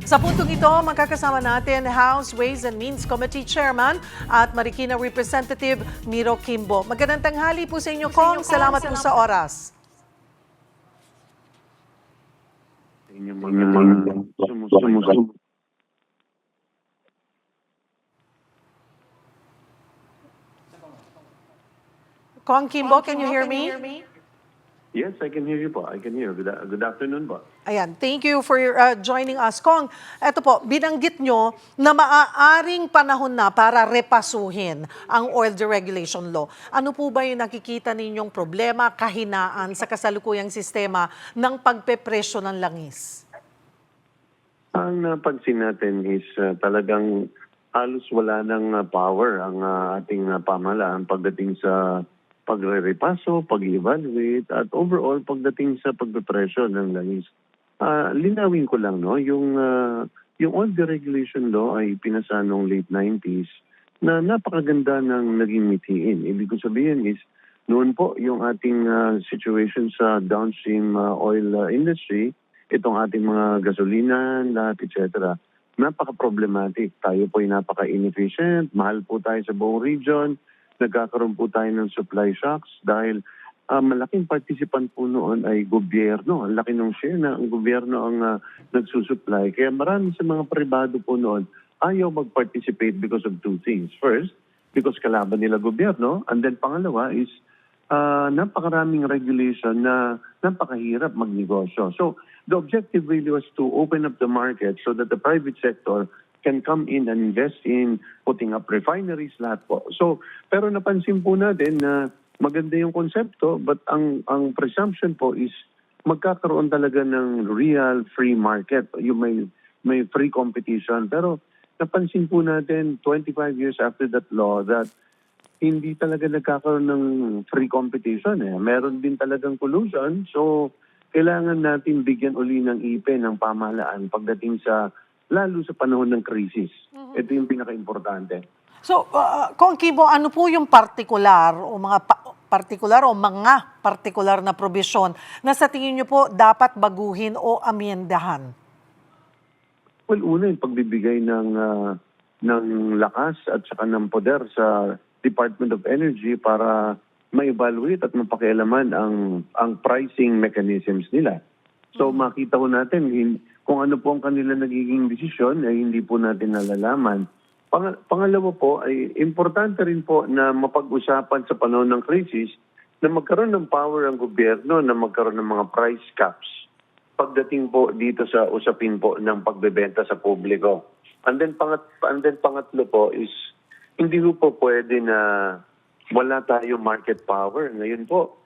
Sa puntong ito, magkakasama natin House Ways and Means Committee Chairman at Marikina Representative Miro Kimbo. Magandang tanghali po sa inyo, Kong. Salamat po sa oras. Kong Kimbo, can you hear me? Yes, I can hear you po. I can hear. Good afternoon po. Ayan, thank you for joining us. Kong, eto po, binanggit nyo na maaaring panahon na para repasuhin ang oil deregulation law. Ano po ba yung nakikita ninyong problema, kahinaan sa kasalukuyang sistema ng pagpepresyo ng langis? Ang napansin natin is talagang halos wala ng power ang ating pamahalaan pagdating sa pagre-repaso, pag-evaluate, at overall pagdating sa pagpepresyo ng langis. Linawin ko lang, no, yung oil deregulation law ay pinasa noong late 90s na napakaganda ng naging mithiin. Ibig ko sabihin is, noon po yung ating situation sa downstream oil industry, itong ating mga gasolina, lahat, etc., napaka-problematic. Tayo po ay napaka-inefficient, mahal po tayo sa buong region, nagkakaroon po tayo ng supply shocks dahil malaking participant po noon ay gobyerno. Ang laki ng share na ang gobyerno ang nagsusupply. Kaya marami sa mga pribado po noon ayaw mag-participate because of two things. First, because kalaban nila gobyerno. And then pangalawa is napakaraming regulation na napakahirap magnegosyo. So the objective really was to open up the market so that the private sector can come in and invest in putting up refineries, lahat po. So, pero napansin po natin na maganda yung konsepto, but ang presumption po is magkakaroon talaga ng real free market. Yung may free competition. Pero napansin po natin 25 years after that law that hindi talaga nagkakaroon ng free competition. Meron din talagang collusion. So, kailangan natin bigyan uli ng ipe ng pamahalaan pagdating sa lalo sa panahon ng krisis. Ito yung pinaka-importante. So, Kong Kimbo, ano po yung partikular mga partikular na probisyon na sa tingin nyo po dapat baguhin o amyendahan? Well, una yung pagbibigay ng lakas at saka ng poder sa Department of Energy para ma-evaluate at mapakialaman ang pricing mechanisms nila. So makita ko natin kung ano po ang kanila nagiging desisyon ay hindi po natin nalalaman. Pangalawa po ay importante rin po na mapag-usapan sa panahon ng krisis na magkaroon ng power ang gobyerno na magkaroon ng mga price caps pagdating po dito sa usapin po ng pagbebenta sa publiko. And then pangatlo po is hindi po pwede na wala tayo market power. Ngayon po,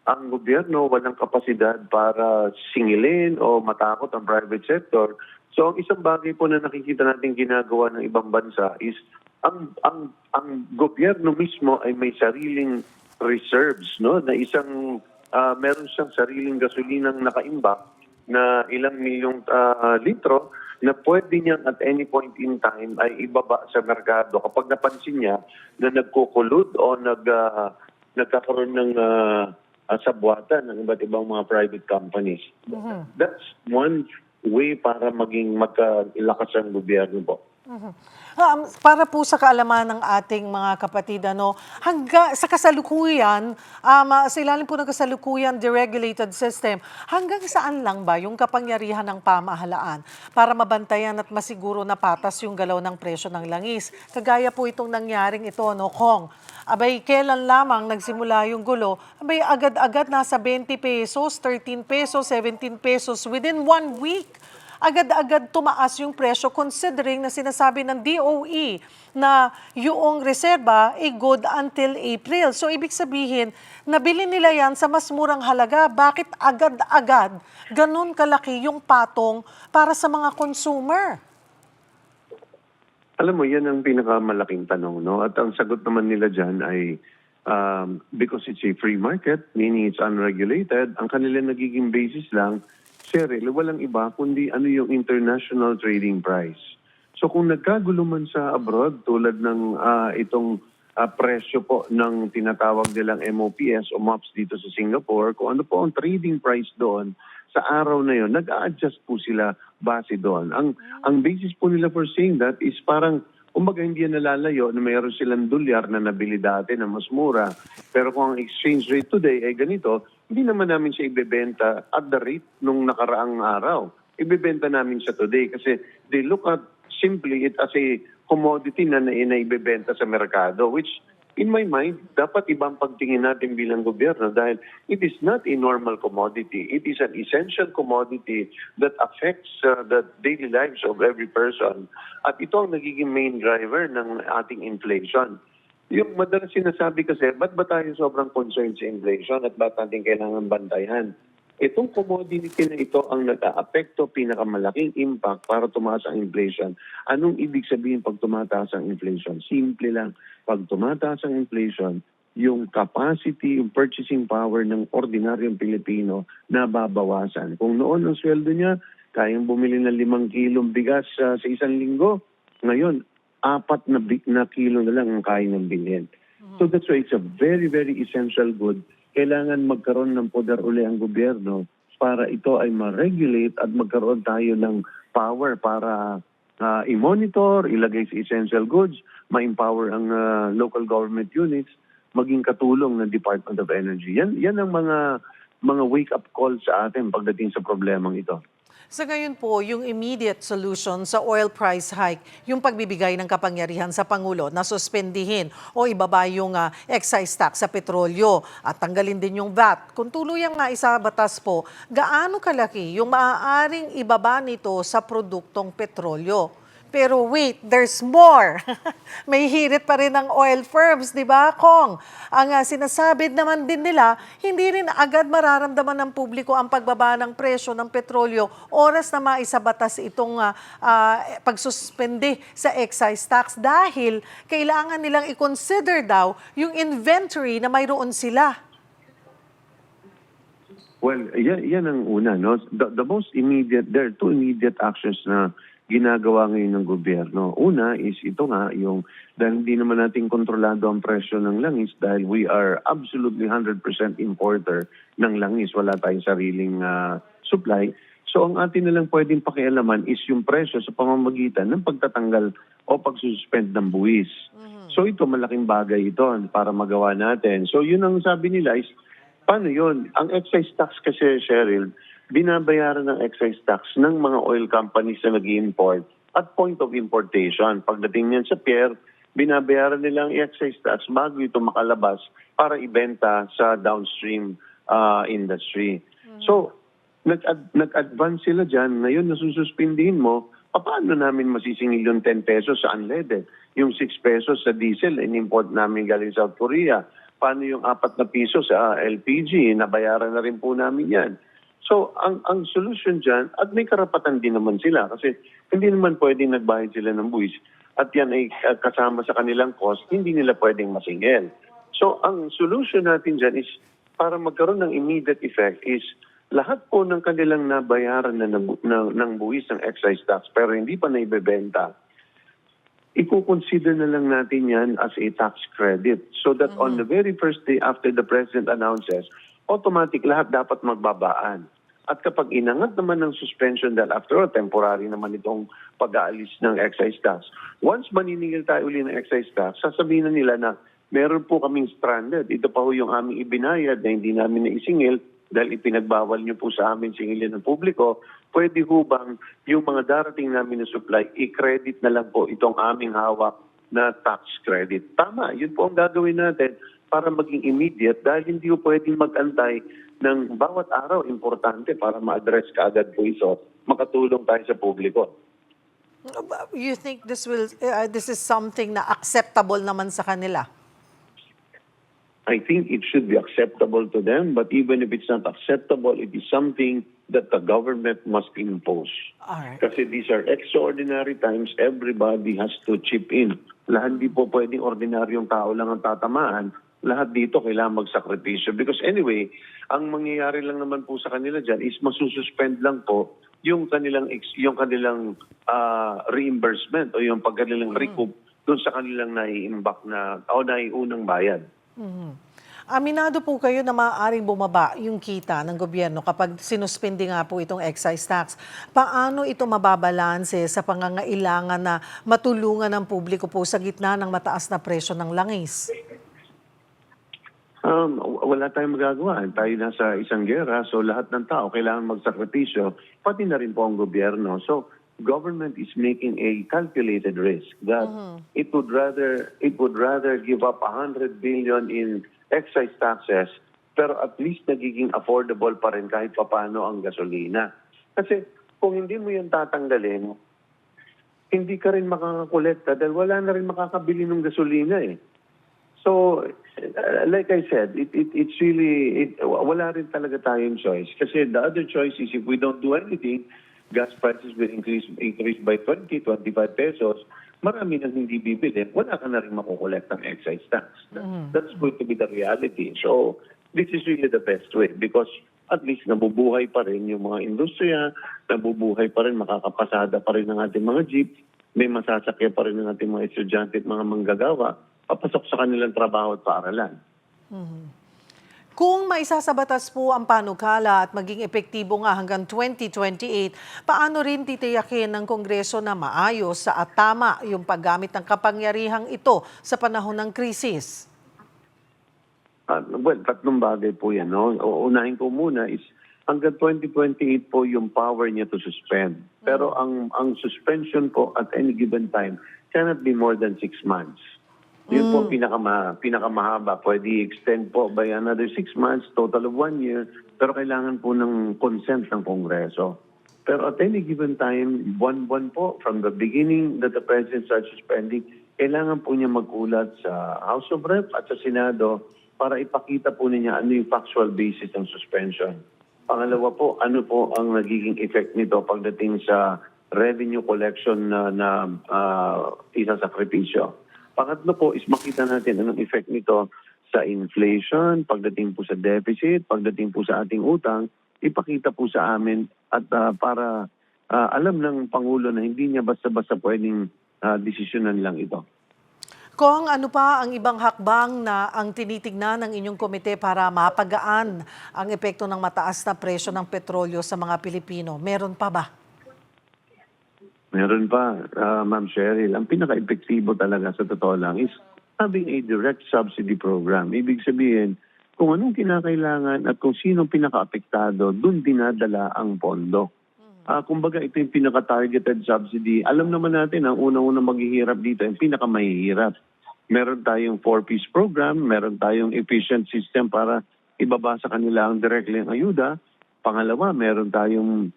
ang gobyerno walang kapasidad para singilin o matakot ang private sector. So ang isang bagay po na nakikita natin ginagawa ng ibang bansa is ang gobyerno mismo ay may sariling reserves, no, na meron siyang sariling gasolinang nakaimbak na ilang milyong litro na pwede niyang at any point in time ay ibaba sa merkado kapag napansin niya na nagkukulod o nagkakaroon ng sabwatan ng iba't ibang mga private companies. That's one way para maging magkalakas ang gobyerno po. Para po sa kaalaman ng ating mga kapatid, sa kasalukuyan, sa ilalim po ng kasalukuyan deregulated system, hanggang saan lang ba yung kapangyarihan ng pamahalaan para mabantayan at masiguro na patas yung galaw ng presyo ng langis? Kagaya po itong nangyaring ito, Kong. Abay, kailan lamang nagsimula yung gulo? Abay, agad-agad nasa 20 pesos, 13 pesos, 17 pesos within 1 week. Agad-agad tumaas yung presyo considering na sinasabi ng DOE na yung reserba ay good until April. So, ibig sabihin, nabili nila yan sa mas murang halaga. Bakit agad-agad ganun kalaki yung patong para sa mga consumer? Alam mo, yan ang pinakamalaking tanong, no? At ang sagot naman nila dyan ay because it's a free market, meaning it's unregulated, ang kanila nagiging basis lang, walang iba kundi ano yung international trading price. So kung nagkagulo man sa abroad tulad ng itong presyo po ng tinatawag nilang MOPS o MOPS dito sa Singapore, kung ano po ang trading price doon sa araw na yon, nag-a-adjust po sila base doon. Ang basis po nila for saying that is parang, kumbaga hindi yan nalalayo na mayroon silang dolyar na nabili dati na mas mura. Pero kung ang exchange rate today ay ganito, hindi naman namin siya ibebenta at the rate nung nakaraang araw. Ibebenta namin siya today kasi they look at simply it as a commodity na ibebenta sa merkado, which in my mind, dapat ibang pagtingin natin bilang gobyerno dahil it is not a normal commodity. It is an essential commodity that affects the daily lives of every person. At ito ang nagiging main driver ng ating inflation. Yung madalas sinasabi kasi, ba't ba tayo sobrang concerned sa inflation at ba't natin kailangan bantayan? Itong commodity na ito ang nag-aapekto, pinakamalaking impact para tumaas ang inflation. Anong ibig sabihin pag tumataas ang inflation? Simple lang. Pag tumataas ang inflation, yung capacity, yung purchasing power ng ordinaryong Pilipino nababawasan. Kung noon ang sweldo niya, kayang bumili ng 5 kilong bigas sa isang linggo, ngayon, 4 na kilo na lang ang kaya ng bilhin. So that's why it's a very, very essential good. Kailangan magkaroon ng poder uli ang gobyerno para ito ay ma-regulate at magkaroon tayo ng power para i-monitor, ilagay sa essential goods, ma-empower ang local government units, maging katulong ng Department of Energy. Yan ang mga wake-up call sa atin pagdating sa problemang ito. Sa ngayon po, yung immediate solution sa oil price hike, yung pagbibigay ng kapangyarihan sa Pangulo na suspendihin o ibaba yung excise tax sa petrolyo at tanggalin din yung VAT. Kung tuluyang maisabatas po, gaano kalaki yung maaaring ibaba nito sa produktong petrolyo? Pero wait, there's more. May hirit pa rin ang oil firms, di ba, Kong? Ang sinasabi naman din nila, hindi rin agad mararamdaman ng publiko ang pagbaba ng presyo ng petrolyo oras na maisabatas itong pagsuspende sa excise tax dahil kailangan nilang i-consider daw yung inventory na mayroon sila. Well, yan ang una. No? The most immediate, there are two immediate actions na ginagawa ngayon ng gobyerno. Una is ito nga, yung dahil hindi naman natin kontrolado ang presyo ng langis dahil we are absolutely 100% importer ng langis. Wala tayong sariling supply. So ang atin na lang pwedeng pakialaman is yung presyo sa pamamagitan ng pagtatanggal o pagsuspend ng buwis. So ito, malaking bagay ito para magawa natin. So yun ang sabi nila is, paano yun? Ang excise tax kasi, Cheryl, binabayaran ng excise tax ng mga oil companies na nag-import at point of importation. Pagdating niyan sa pier, binabayaran nila ang excise tax bago ito makalabas para ibenta sa downstream industry. So, nag-advance sila dyan. Ngayon, nasususpindihin mo, paano namin masisingil yung 10 pesos sa unleaded? Yung 6 pesos sa diesel, in-import namin galing South Korea. Paano yung 4 na piso sa LPG? Nabayaran na rin po namin yan. So, ang solution dyan, at may karapatan din naman sila kasi hindi naman pwedeng nagbayad sila ng buwis at yan ay kasama sa kanilang cost, hindi nila pwedeng masingil. So, ang solution natin dyan is para magkaroon ng immediate effect is lahat po ng kanilang nabayaran ng buwis ng excise tax pero hindi pa naibebenta, i-consider na lang natin yan as a tax credit so that on the very first day after the President announces, automatic lahat dapat magbabaan. At kapag inangat naman ng suspension dahil after all, temporary naman itong pag-aalis ng excise tax. Once maniningil tayo uli ng excise tax, sasabihin na nila na meron po kaming stranded. Ito pa ho yung aming ibinayad na hindi namin naisingil dahil ipinagbawal niyo po sa amin singilin ng publiko. Pwede ho bang yung mga darating namin na supply, i-credit na lang po itong aming hawak na tax credit? Tama, yun po ang gagawin natin para maging immediate dahil hindi po pwedeng mag-antay ng bawat araw importante para ma-address kaagad po ito, makatulong tayo sa publiko. You think this is something na acceptable naman sa kanila? I think it should be acceptable to them, but even if it's not acceptable, it is something that the government must impose. Alright. Kasi these are extraordinary times, everybody has to chip in. Lahat di po pwedeng ordinaryong tao lang ang tatamaan. Lahat dito kailangan magsakripisyo. Because anyway, ang mangyayari lang naman po sa kanila dyan is masususpend lang po yung kanilang reimbursement o yung pagkanilang recoup doon sa kanilang naiimbak na o naiunang bayad. Aminado po kayo na maaaring bumaba yung kita ng gobyerno kapag sinuspindi nga po itong excise tax. Paano ito mababalanse sa pangangailangan na matulungan ng publiko po sa gitna ng mataas na presyo ng langis? Wala tayong magagawa. Tayo nasa isang gera, so lahat ng tao kailangan magsakripisyo, pati na rin po ang gobyerno. So government is making a calculated risk that it would rather give up 100 billion in excise taxes, pero at least nagiging affordable pa rin kahit papaano ang gasolina. Kasi kung hindi mo yan tatanggalin, hindi ka rin makakakolekta dahil wala na rin makakabili ng gasolina eh. So, like I said, it's really, wala rin talaga tayong choice. Kasi the other choice is if we don't do anything, gas prices will increase by 20, 25 pesos, marami nang hindi bibili, wala ka na rin makukolekt ng excise tax. That's going to be the reality. So, this is really the best way because at least nabubuhay pa rin yung mga industriya, nabubuhay pa rin, makakapasada pa rin ng ating mga jeep, may masasakyan pa rin ng ating mga estudyante at mga manggagawa, papasok sa kanilang trabaho at paaralan. Kung maisasabatas po ang panukala at maging epektibo nga hanggang 2028, paano rin titiyakin ng Kongreso na maayos at tama yung paggamit ng kapangyarihang ito sa panahon ng krisis? Well, tatlong bagay po yan. No? Unahin ko muna is hanggang 2028 po yung power niya to suspend. Pero ang suspension po at any given time cannot be more than 6 months. Yun po pinakamahaba. Pwede extend po by another 6 months, total of 1 year, pero kailangan po ng consent ng Kongreso. Pero at any given time, buwan-buwan po, from the beginning that the President starts suspending, kailangan po niya magulat sa House of Rep at sa Senado para ipakita po niya ano yung factual basis ng suspension. Pangalawa po, ano po ang nagiging effect nito pagdating sa revenue collection na isasakripisyo. Pangatlo po is makita natin anong effect nito sa inflation, pagdating po sa deficit, pagdating po sa ating utang, ipakita po sa amin at para alam ng Pangulo na hindi niya basta-basta pwedeng desisyonan lang ito. Kung ano pa ang ibang hakbang na ang tinitignan ng inyong komite para mapagaan ang epekto ng mataas na presyo ng petrolyo sa mga Pilipino? Meron pa ba? Meron pa, Ma'am Cheryl. Ang pinaka-epektibo talaga sa totoo lang is having a direct subsidy program. Ibig sabihin, kung anong kinakailangan at kung sinong pinaka-apektado, dun dinadala ang pondo. Kumbaga ito yung pinaka-targeted subsidy. Alam naman natin, ang unang-unang maghihirap dito, yung pinaka-mahihirap. Meron tayong 4-piece program, meron tayong efficient system para ibaba sa kanila ang directly ang ayuda. Pangalawa, meron tayong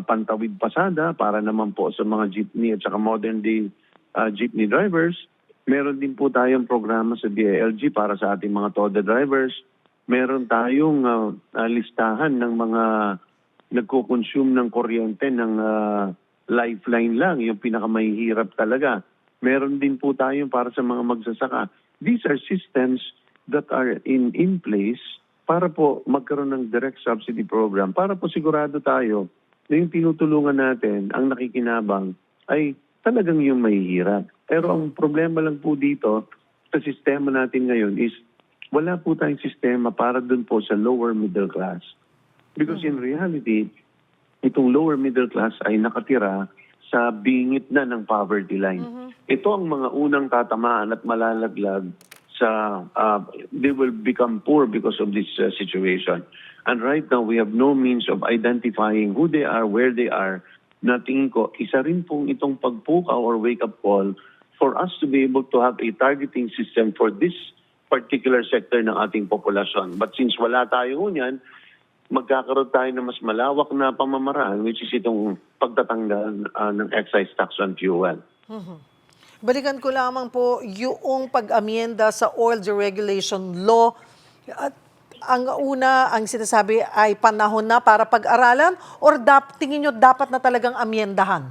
pantawid pasada para naman po sa mga jeepney at saka modern day jeepney drivers. Meron din po tayong programa sa DILG para sa ating mga TODA drivers. Meron tayong listahan ng mga nagko-consume ng kuryente ng lifeline lang, yung pinakamahihirap talaga. Meron din po tayong para sa mga magsasaka. These are systems that are in place para po magkaroon ng direct subsidy program, para po sigurado tayo na yung tinutulungan natin, ang nakikinabang, ay talagang yung mahihirap. Pero ang problema lang po dito sa sistema natin ngayon is wala po tayong sistema para dun po sa lower middle class. Because in reality, itong lower middle class ay nakatira sa bingit na ng poverty line. Ito ang mga unang tatamaan at malalaglag sa, they will become poor because of this situation. And right now, we have no means of identifying who they are, where they are. Na tingin ko, isa rin pong itong pagpukaw or wake-up call for us to be able to have a targeting system for this particular sector ng ating populasyon. But since wala tayo niyan, magkakaroon tayo ng mas malawak na pamamaraan, which is itong pagtatanggal ng excise tax on fuel. Balikan ko lamang po yung pag-amienda sa oil deregulation law. At ang una, ang sinasabi ay panahon na para pag-aralan or tingin nyo dapat na talagang amiendahan?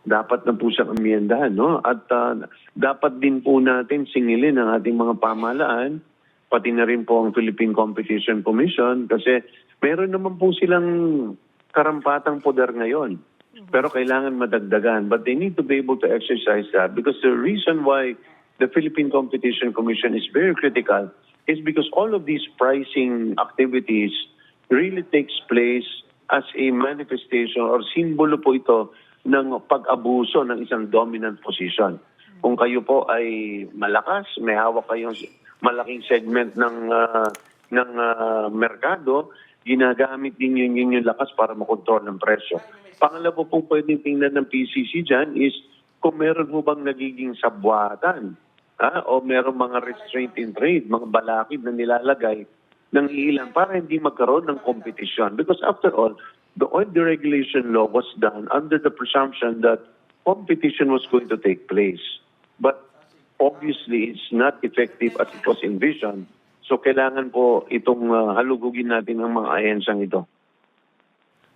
Dapat na po siyang amiendahan, no? At dapat din po natin singilin ang ating mga pamahalaan, pati na rin po ang Philippine Competition Commission kasi meron naman po silang karampatang poder ngayon. Pero kailangan madagdagan. But they need to be able to exercise that because the reason why the Philippine Competition Commission is very critical is because all of these pricing activities really takes place as a manifestation or simbolo po ito ng pag-abuso ng isang dominant position. Kung kayo po ay malakas, may hawak kayong malaking segment ng merkado, ginagamit din yun yung lakas para makontrol ng presyo. Pangalawa po pwedeng tingnan ng PCC dyan is kung meron mo bang nagiging sabwatan o meron mga restraint in trade, mga balakid na nilalagay ng ilan para hindi magkaroon ng competition. Because after all, the oil deregulation law was done under the presumption that competition was going to take place. But obviously, it's not effective as it was envisioned. So kailangan po itong halugugin natin ang mga ahensyang ito.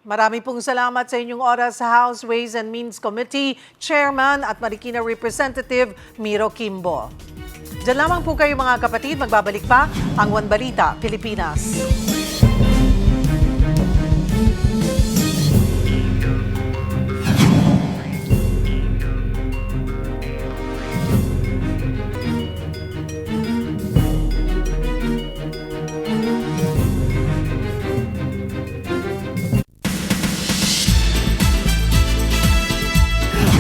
Marami pong salamat sa inyong oras sa House Ways and Means Committee, Chairman at Marikina Representative Miro Kimbo. Diyan lamang po kayo mga kapatid, magbabalik pa ang One Balita, Pilipinas.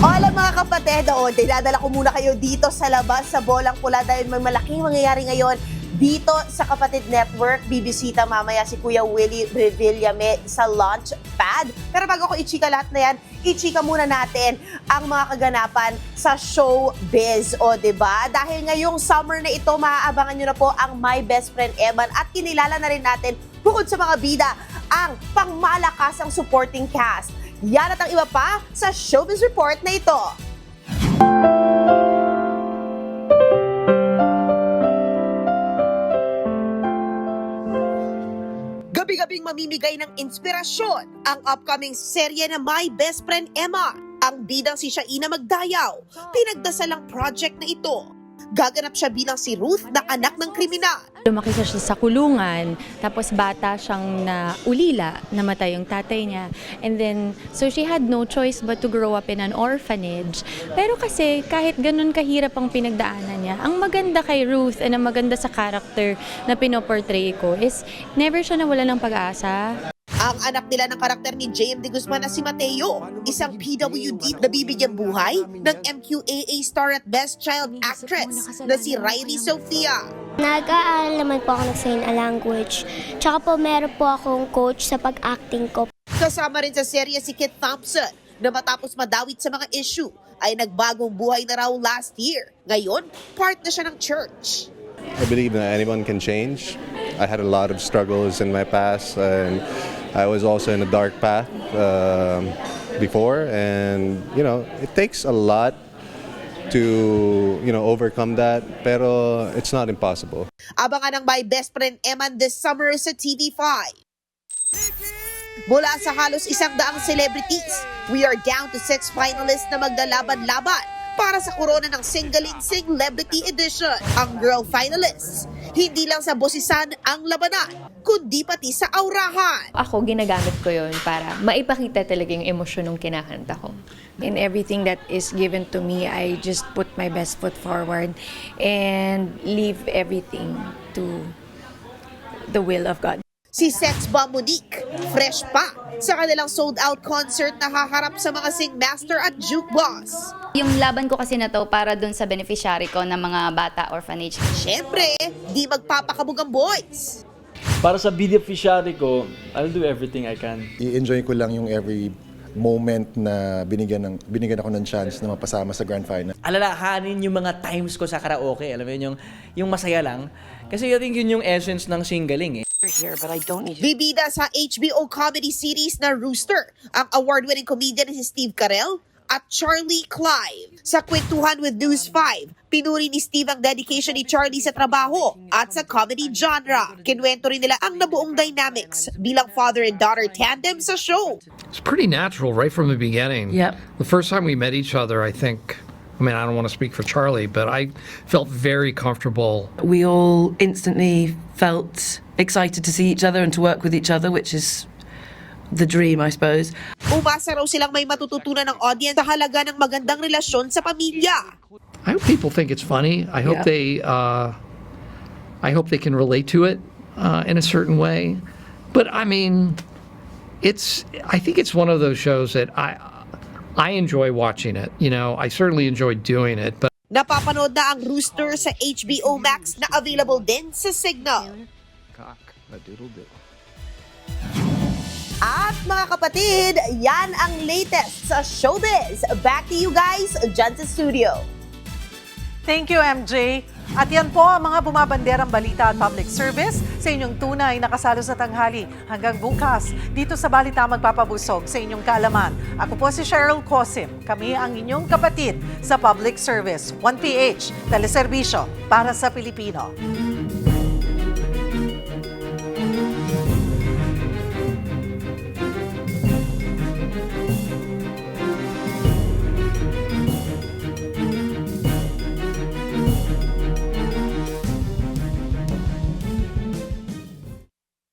Hola mga kapatid, dinadala ko muna kayo dito sa labas sa Bolang Pula dahil may malaking mangyayari ngayon dito sa Kapatid Network. Bibisita mamaya si Kuya Willie Revillame sa launch pad. Pero bago ko ichika lahat na yan, ichika muna natin ang mga kaganapan sa showbiz. O diba? Dahil ngayong summer na ito, maaabangan nyo na po ang My Best Friend Eman at kinilala na rin natin bukod sa mga bida, ang pangmalakasang supporting cast. Yan at ang iba pa sa Showbiz Report na ito. Gabi-gabing mamimigay ng inspirasyon ang upcoming serye na My Best Friend Emma. Ang bidang si Shaina Magdayaw, pinagdasal ang project na ito. Gaganap siya bilang si Ruth na anak ng kriminal. Lumaki siya sa kulungan, tapos bata siyang naulila, namatay yung tatay niya. And then, so she had no choice but to grow up in an orphanage. Pero kasi kahit ganun kahirap ang pinagdaanan niya, ang maganda kay Ruth and ang maganda sa character na pinoportray ko is never siya nawala ng pag-asa. Ang anak nila ng karakter ni J.M. De Guzman na si Mateo, isang PWD na bibigyang buhay ng MQAA star at Best Child Actress na si Riley Sofia. Nag-aaral naman po ako ng sign language. Tsaka po meron po akong coach sa pag-acting ko. Kasama rin sa serye si Kit Thompson na matapos madawit sa mga issue ay nagbagong buhay na raw last year. Ngayon, part na siya ng church. I believe that anyone can change. I had a lot of struggles in my past and I was also in a dark path before, and it takes a lot to overcome that, pero it's not impossible. Abangan ang My Best Friend Eman this summer sa TV5. Mula sa halos 100 celebrities, we are down to 6 finalists na maglalaban-laban para sa korona ng Singaling Celebrity Edition. Ang girl finalists, hindi lang sa bosisan ang labanan, kundi pati sa aurahan. Ako, ginagamit ko yun para maipakita talaga yung emosyon ng kinakanta ko. In everything that is given to me, I just put my best foot forward and leave everything to the will of God. Si Sex Bomb Monique, fresh pa sa kanilang sold-out concert na haharap sa mga Singmaster at Jukebox. Yung laban ko kasi na to para dun sa beneficiary ko ng mga bata orphanage. Siyempre, di magpapakabog ang boys. Para sa beneficiary ko, I'll do everything I can. I-enjoy ko lang yung every moment na binigyan ako ng chance na mapasama sa grand final. Alalahanin yung mga times ko sa karaoke, alam mo yun, yung masaya lang. Kasi I think yun yung essence ng singling eh. Bibida sa HBO comedy series na Rooster, ang award-winning comedian si Steve Carell at Charlie Clive. Sa Kwentuhan with News 5, pinuri ni Steve ang dedication ni Charlie sa trabaho at sa comedy genre. Kinwento rin nila ang nabuong dynamics bilang father and daughter tandem sa show. It's pretty natural right from the beginning. Yep. The first time we met each other, I don't want to speak for Charlie, but I felt very comfortable. We all instantly felt excited to see each other and to work with each other, which is the dream, I suppose. Umasa raw silang may matututunan ng audience sa halaga ng magandang relasyon sa pamilya. I hope people think it's funny. I hope they can relate to it in a certain way. But I mean, I think it's one of those shows that I enjoy watching it. You know, I certainly enjoy doing it. But Napapanood na ang Rooster sa HBO Max na available din sa Signal. At mga kapatid, yan ang latest sa showbiz. Back to you guys dyan sa studio. Thank you, MJ. At yan po ang mga bumabanderang balita at public service sa inyong tunay na kasalo sa tanghali. Hanggang bukas, dito sa Balita magpapabusog sa inyong kaalaman. Ako po si Cheryl Cosim. Kami ang inyong kapatid sa public service. 1PH, teleserbisyo para sa Pilipino.